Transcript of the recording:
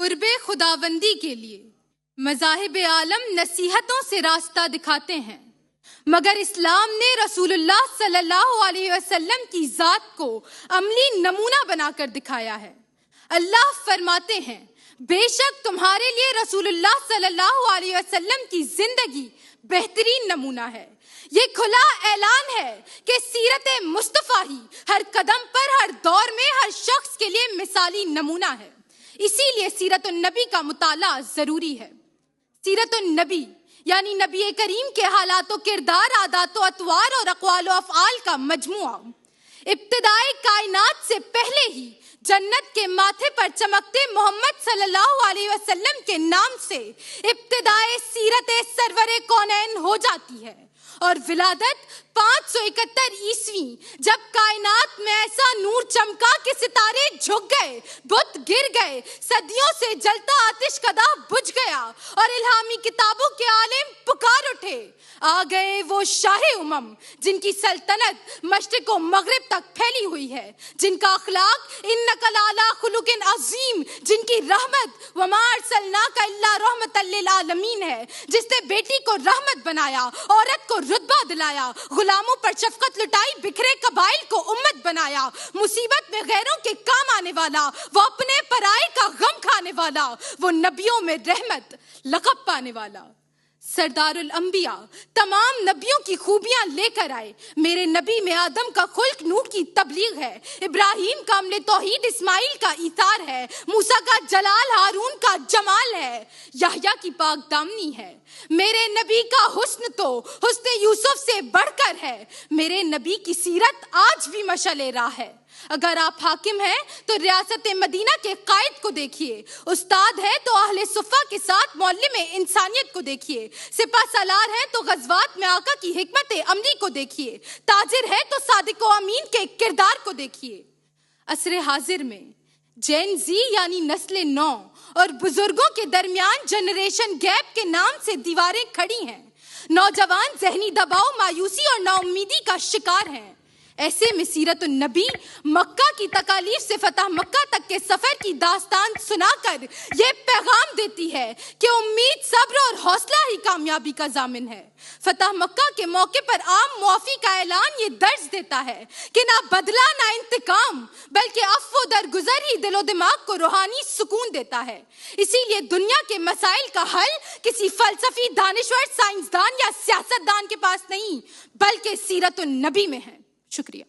قرب خداوندی کے لیے مذاہب عالم نصیحتوں سے راستہ دکھاتے ہیں، مگر اسلام نے رسول اللہ صلی اللہ علیہ وسلم کی ذات کو عملی نمونہ بنا کر دکھایا ہے۔ اللہ فرماتے ہیں، بے شک تمہارے لیے رسول اللہ صلی اللہ علیہ وسلم کی زندگی بہترین نمونہ ہے۔ یہ کھلا اعلان ہے کہ سیرت مصطفیٰ ہی ہر قدم پر، ہر دور میں، ہر شخص کے لیے مثالی نمونہ ہے۔ اسی لیے سیرت النبی کا مطالعہ ضروری ہے۔ سیرت النبی یعنی نبی کریم کے حالات و کردار، عادات و اطوار اور اقوال و افعال کا مجموعہ۔ ابتدائے کائنات سے پہلے ہی جنت کے ماتھے پر چمکتے محمد صلی اللہ علیہ وسلم کے نام سے ابتدائے سیرت سرور کونین ہو جاتی ہے، اور ولادت 571 عیسوی جب کائنات میں ایسا نور چمکا کہ ستارے جھک گئے، بت گر گئے، صدیوں سے جلتا آتش کدہ بجھ گیا، اور الہامی کتابوں کے عالم پکار اٹھے۔ آ گئے وہ شاہ امم جن کی سلطنت مشرق و مغرب تک پھیلی ہوئی ہے، جن کا اخلاق انک لعلی خلق عظیم، جن کی رحمت وما ارسلناک الا رحمۃ للعالمین ہے، جس نے بیٹی کو رحمت بنایا، عورت کو رتبہ دلایا، غلاموں پر شفقت لٹائی، بکھرے قبائل کو امت بنایا، مصیبت میں غیروں کے کام آنے والا، وہ اپنے پرائے کا غم کھانے والا، وہ نبیوں میں رحمت لقب پانے والا، سردار الانبیاء تمام نبیوں کی خوبیاں لے کر آئے۔ میرے نبی میں آدم کا خلق نور کی تبلیغ ہے، ابراہیم کا عمل توحید، اسماعیل کا ایثار ہے، موسیٰ کا جلال، ہارون کا جمال ہے، یحییٰ کی پاک دامنی ہے۔ میرے نبی کا حسن تو حسن یوسف سے بڑھ کر ہے، میرے نبی کی سیرت آج بھی مشعل راہ ہے۔ اگر آپ حاکم ہیں تو ریاست مدینہ کے قائد کو دیکھیے، استاد ہے تو اہل صفہ کے ساتھ معلم انسانیت کو دیکھیے، سپہ سالار ہے تو غزوات میں آقا کی حکمت عملی کو دیکھیے، تاجر ہے تو صادق و امین کے کردار کو دیکھیے۔ عصر حاضر میں جین زی یعنی نسل نو اور بزرگوں کے درمیان جنریشن گیپ کے نام سے دیواریں کھڑی ہیں۔ نوجوان ذہنی دباؤ، مایوسی اور نا امیدی کا شکار ہیں۔ ایسے میں سیرت النبی مکہ کی تکالیف سے فتح مکہ تک کے سفر کی داستان سنا کر یہ پیغام دیتی ہے کہ امید، صبر اور حوصلہ ہی کامیابی کا ضامن ہے۔ فتح مکہ کے موقع پر عام معافی کا اعلان یہ درج دیتا ہے کہ نہ بدلہ نہ انتقام، بلکہ عفو درگزر ہی دل و دماغ کو روحانی سکون دیتا ہے۔ اسی لیے دنیا کے مسائل کا حل کسی فلسفی، دانشور، سائنسدان یا سیاستدان کے پاس نہیں، بلکہ سیرت النبی میں ہے۔ شکریہ۔